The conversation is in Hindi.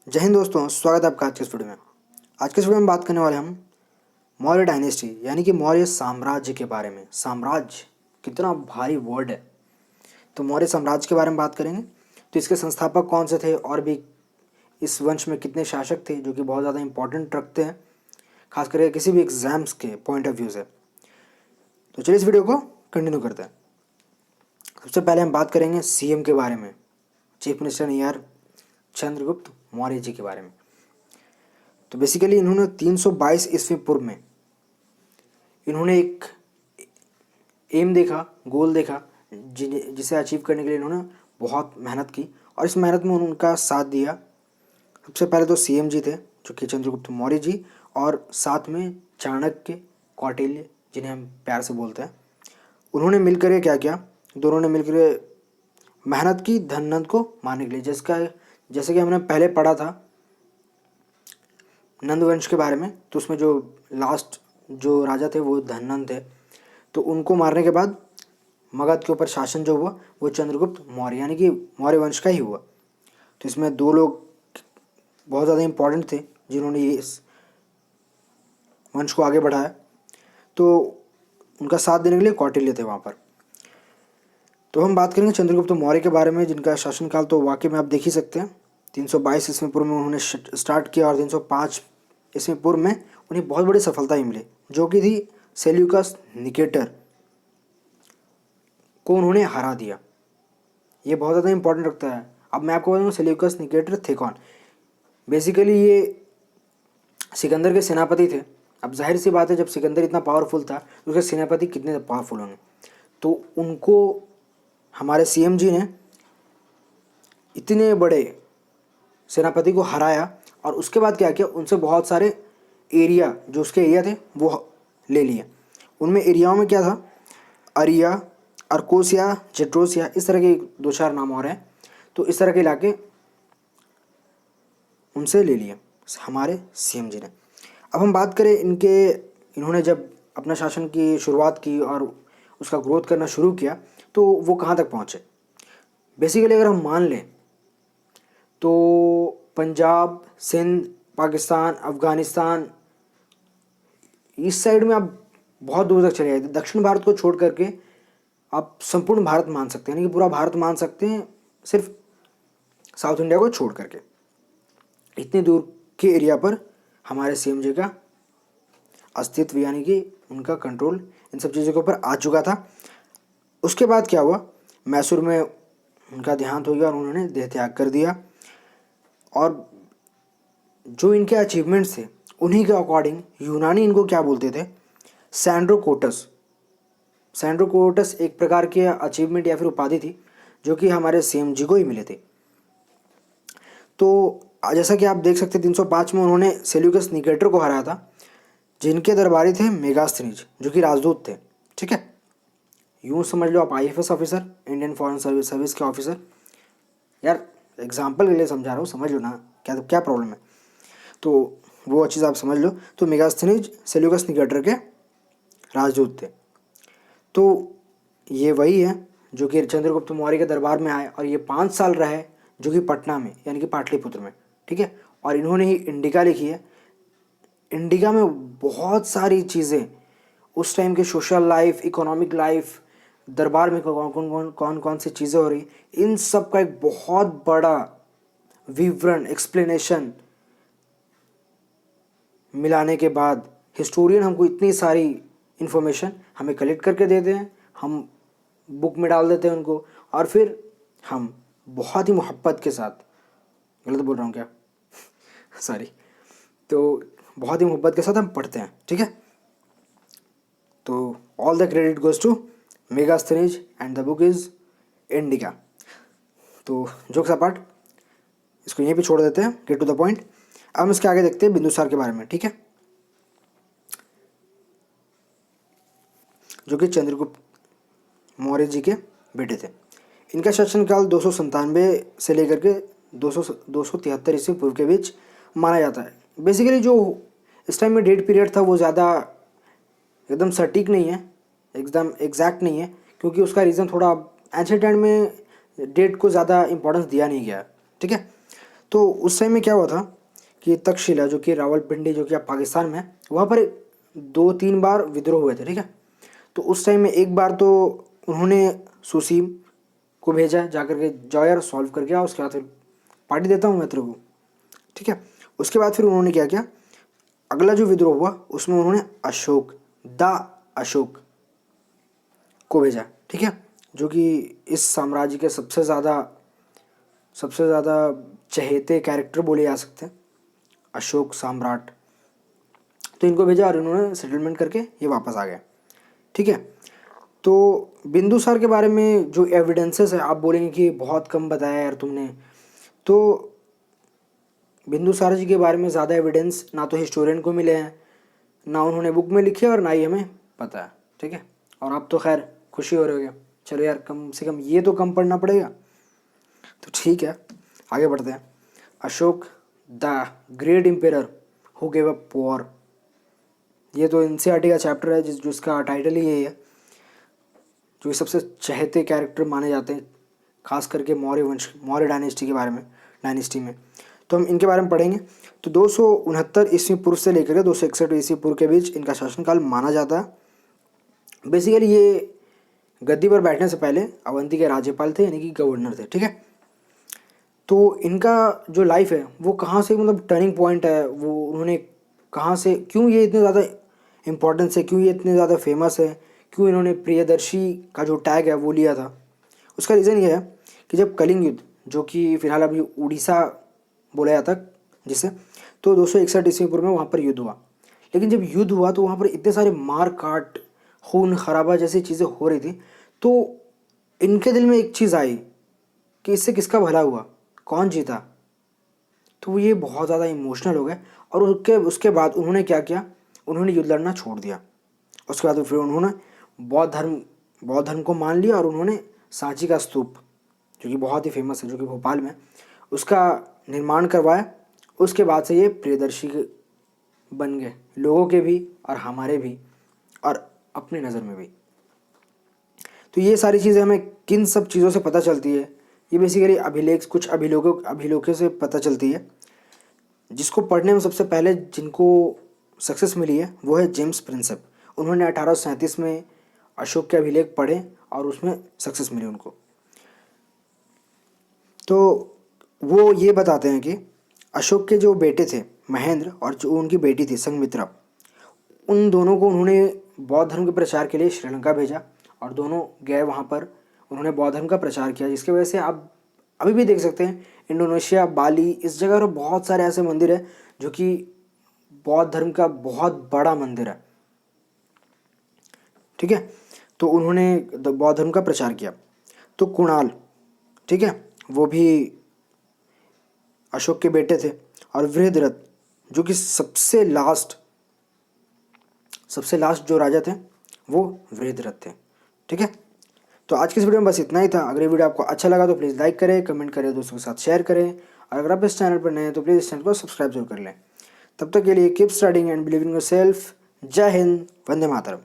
जय हिंद दोस्तों, स्वागत है आपका आज के इस वीडियो में। आज के इस वीडियो में बात करने वाले हम मौर्य डायनेस्टी यानी कि मौर्य साम्राज्य के बारे में। साम्राज्य कितना भारी वर्ड है। तो मौर्य साम्राज्य के बारे में बात करेंगे। तो इसके संस्थापक कौन से थे और भी इस वंश में कितने शासक थे जो कि बहुत ज़्यादा इंपॉर्टेंट रखते हैं, खास करके किसी भी एग्जाम्स के पॉइंट ऑफ व्यू से। तो चलिए इस वीडियो को कंटिन्यू करते हैं। सबसे पहले हम बात करेंगे सीएम के बारे में, chief minister near Chandragupta Maurya ji के बारे में। तो बेसिकली इन्होंने 322 ईस्वी पूर्व में इन्होंने एक एम देखा, गोल देखा, जिसे अचीव करने के लिए इन्होंने बहुत मेहनत की और इस मेहनत में उनका साथ दिया। सबसे पहले तो सीएम जी थे जो कि चंद्रगुप्त मौर्य जी, और साथ में चाणक्य, कौटिल्य जिन्हें हम प्यार से बोलते हैं, उन्होंने मिलकर ये क्या किया, दोनों ने मिलकर मेहनत की धननंद को मारने के लिए। जैसे कि हमने पहले पढ़ा था नंद वंश के बारे में, तो उसमें जो लास्ट जो राजा थे वो धननंद थे। तो उनको मारने के बाद मगध के ऊपर शासन जो हुआ वो चंद्रगुप्त मौर्य यानी कि मौर्य वंश का ही हुआ। तो इसमें दो लोग बहुत ज़्यादा इंपॉर्टेंट थे जिन्होंने ये इस वंश को आगे बढ़ाया। तो उनका साथ देने के लिए कौटिल्य थे वहाँ पर। तो हम बात करेंगे चंद्रगुप्त मौर्य के बारे में, जिनका शासनकाल तो वाकई में आप देख ही सकते हैं। 322 ईस्वी पूर्व में उन्होंने स्टार्ट किया और 305 ईस्वी पूर्व में उन्हें बहुत बड़ी सफलता ही मिली, जो कि थी सेल्यूकस निकेटर को उन्होंने हरा दिया। ये बहुत ज़्यादा इंपॉर्टेंट रखता है। अब मैं आपको बताऊँ सेल्यूकस निकेटर थे कौन। बेसिकली ये सिकंदर के सेनापति थे। अब जाहिर सी बात है, जब सिकंदर इतना पावरफुल था तो उसके सेनापति कितने पावरफुल होंगे। तो उनको हमारे सीएम जी ने इतने बड़े सेनापति को हराया और उसके बाद क्या किया, उनसे बहुत सारे एरिया जो उसके एरिया थे वो ले लिए। उनमें एरियाओं में क्या था, अरिया, अर्कोसिया, जेट्रोसिया, इस तरह के दो चार नाम और हैं। तो इस तरह के इलाके उनसे ले लिए हमारे सीएम जी ने। अब हम बात करें इन्होंने जब अपना शासन की शुरुआत की और उसका ग्रोथ करना शुरू किया तो वो कहाँ तक पहुँचे। बेसिकली अगर हम मान लें तो पंजाब, सिंध, पाकिस्तान, अफ़गानिस्तान, इस साइड में आप बहुत दूर तक चले गए। दक्षिण भारत को छोड़ करके आप संपूर्ण भारत मान सकते हैं, यानी कि पूरा भारत मान सकते हैं, सिर्फ साउथ इंडिया को छोड़ करके। इतनी दूर के एरिया पर हमारे सीएम जी का अस्तित्व यानी कि उनका कंट्रोल इन सब चीज़ों के ऊपर आ चुका था। उसके बाद क्या हुआ, मैसूर में उनका देहांत हो गया और उन्होंने देह त्याग कर दिया। और जो इनके अचीवमेंट्स थे उन्हीं के अकॉर्डिंग यूनानी इनको क्या बोलते थे, सैंड्रोकोटस। सैंड्रोकोटस एक प्रकार की अचीवमेंट या फिर उपाधि थी जो कि हमारे सीएम जी को ही मिले थे। तो जैसा कि आप देख सकते हैं 305 में उन्होंने सेल्यूकस निकेटर को हराया था, जिनके दरबारी थे मेगास्थनीज जो कि राजदूत थे। ठीक है, यूँ समझ लो आप IFS officer, Indian foreign service के ऑफिसर। यार एग्जाम्पल के लिए समझा रहा हूँ, समझ लो ना, क्या प्रॉब्लम है। तो वो चीज़ आप समझ लो। तो मेगास्थनीज सेल्यूकस निकेटर के राजदूत थे। तो ये वही है जो कि चंद्रगुप्त मौर्य के दरबार में आए और ये 5 साल रहे, जो कि पटना में यानी कि पाटलिपुत्र में। ठीक है, और इन्होंने ही इंडिका लिखी है। इंडिका में बहुत सारी चीज़ें, उस टाइम के सोशल लाइफ, इकोनॉमिक लाइफ, दरबार में कौन कौन सी चीज़ें हो रही, इन सब का एक बहुत बड़ा विवरण, एक्सप्लेनेशन मिलाने के बाद हिस्टोरियन हमको इतनी सारी इन्फॉर्मेशन हमें कलेक्ट करके देते हैं, हम बुक में डाल देते हैं उनको, और फिर हम बहुत ही मोहब्बत के साथ, गलत बोल रहा हूँ क्या सॉरी, तो बहुत ही मोहब्बत के साथ हम पढ़ते हैं। ठीक है, तो all the credit goes to Megasthenes and the book is Indica. तो जोक्स अपार्ट, इसको यहीं पे छोड़ देते हैं, गेट टू द पॉइंट। अब हम इसके आगे देखते हैं बिंदुसार के बारे में। ठीक है, जो कि चंद्रगुप्त मौर्य जी के बेटे थे। इनका शासनकाल 297 से लेकर के 273 ईस्वी पूर्व के बीच माना जाता है। बेसिकली जो इस टाइम में डेट पीरियड था वो ज़्यादा एकदम सटीक नहीं है, एकदम एग्जैक्ट नहीं है, क्योंकि उसका रीज़न थोड़ा एंशिएंट टाइम में डेट को ज़्यादा इंपॉर्टेंस दिया नहीं गया। ठीक है, तो उस समय में क्या हुआ था कि तक्षशिला जो कि रावलपिंडी जो कि अब पाकिस्तान में है, वहाँ पर 2-3 बार विद्रोह हुए थे, ठीक है। तो उस टाइम में एक बार तो उन्होंने सुसीम को भेजा जा करके जाओ यार सॉल्व करके आओ, उसके बाद फिर पार्टी देता हूँ मैं तेरे को, ठीक है। उसके बाद फिर उन्होंने क्या किया, अगला जो विद्रोह हुआ उसमें उन्होंने अशोक को भेजा, ठीक है, जो कि इस साम्राज्य के सबसे ज़्यादा चहेते कैरेक्टर बोले जा सकते हैं, अशोक सम्राट। तो इनको भेजा और इन्होंने सेटलमेंट करके ये वापस आ गए, ठीक है। तो बिंदुसार के बारे में जो एविडेंसेस है, आप बोलेंगे कि बहुत कम बताया यार तुमने, तो बिंदुसार जी के बारे में ज़्यादा एविडेंस ना तो हिस्टोरियन को मिले हैं, ना उन्होंने बुक में लिखे और ना ही हमें पता है, ठीक है। और आप तो खैर खुशी हो रहे होगे, चलो यार कम से कम ये तो कम पढ़ना पड़ेगा, तो ठीक है आगे बढ़ते हैं। Ashok the great emperor who gave up war, ये तो एनसीईआरटी का चैप्टर है जिसका टाइटल ही यही है, जो सबसे चहेते कैरेक्टर माने जाते हैं खास करके मौर्य डायनेस्टी के बारे में, डायनेस्टी में। तो हम इनके बारे में पढ़ेंगे। तो 269 ईस्वी पूर्व से लेकर 261 ईस्वी पूर्व के बीच इनका शासनकाल माना जाता है। बेसिकली ये गद्दी पर बैठने से पहले अवंती के राज्यपाल थे, यानी कि गवर्नर थे, ठीक है। तो इनका जो लाइफ है वो कहाँ से मतलब टर्निंग पॉइंट है, वो उन्होंने कहाँ से, क्यों ये इतने ज़्यादा इम्पोर्टेंस है, क्यों ये इतने ज़्यादा फेमस है, क्यों इन्होंने प्रियदर्शी का जो टैग है वो लिया था। उसका रीज़न ये है कि जब कलिंग युद्ध, जो कि फिलहाल अभी उड़ीसा बोला जाता जिसे, तो 261 ईस्वी पूर्व में वहाँ पर युद्ध हुआ। लेकिन जब युद्ध हुआ तो वहाँ पर इतने सारे मार काट, खून खराबा जैसी चीज़ें हो रही थी, तो इनके दिल में एक चीज़ आई कि इससे किसका भला हुआ, कौन जीता। तो ये बहुत ज़्यादा इमोशनल हो गए और उसके बाद उन्होंने क्या किया, उन्होंने युद्ध लड़ना छोड़ दिया। उसके बाद फिर उन्होंने बौद्ध धर्म को मान लिया और उन्होंने सांची का स्तूप, जो कि बहुत ही फेमस है, जो कि भोपाल में, उसका निर्माण करवाया। उसके बाद से ये प्रियदर्शी बन गए, लोगों के भी और हमारे भी और अपनी नज़र में भी। तो ये सारी चीज़ें हमें किन सब चीज़ों से पता चलती है, ये बेसिकली कुछ अभिलेखों से पता चलती है, जिसको पढ़ने में सबसे पहले जिनको सक्सेस मिली है वो है जेम्स प्रिंसेप। उन्होंने 1837 में अशोक के अभिलेख पढ़े और उसमें सक्सेस मिली उनको। तो वो ये बताते हैं कि अशोक के जो बेटे थे महेंद्र और जो उनकी बेटी थी संघमित्रा, उन दोनों को उन्होंने बौद्ध धर्म के प्रचार के लिए श्रीलंका भेजा और दोनों गए वहाँ पर, उन्होंने बौद्ध धर्म का प्रचार किया, जिसकी वजह से आप अभी भी देख सकते हैं इंडोनेशिया, बाली, इस जगह पर बहुत सारे ऐसे मंदिर हैं जो कि बौद्ध धर्म का बहुत बड़ा मंदिर है, ठीक है। तो उन्होंने बौद्ध धर्म का प्रचार किया। तो कुणाल, ठीक है, वो भी अशोक के बेटे थे। और वृहद्रथ जो कि सबसे लास्ट जो राजा थे वो वृहद्रथ थे, ठीक है। तो आज की इस वीडियो में बस इतना ही था। अगर ये वीडियो आपको अच्छा लगा तो प्लीज़ लाइक करें, कमेंट करें, दोस्तों के साथ शेयर करें, और अगर आप इस चैनल पर नए हैं तो प्लीज़ इस चैनल को सब्सक्राइब जरूर कर लें। तब तक के लिए keep studying and believe in yourself. जय हिंद, वंदे मातरम।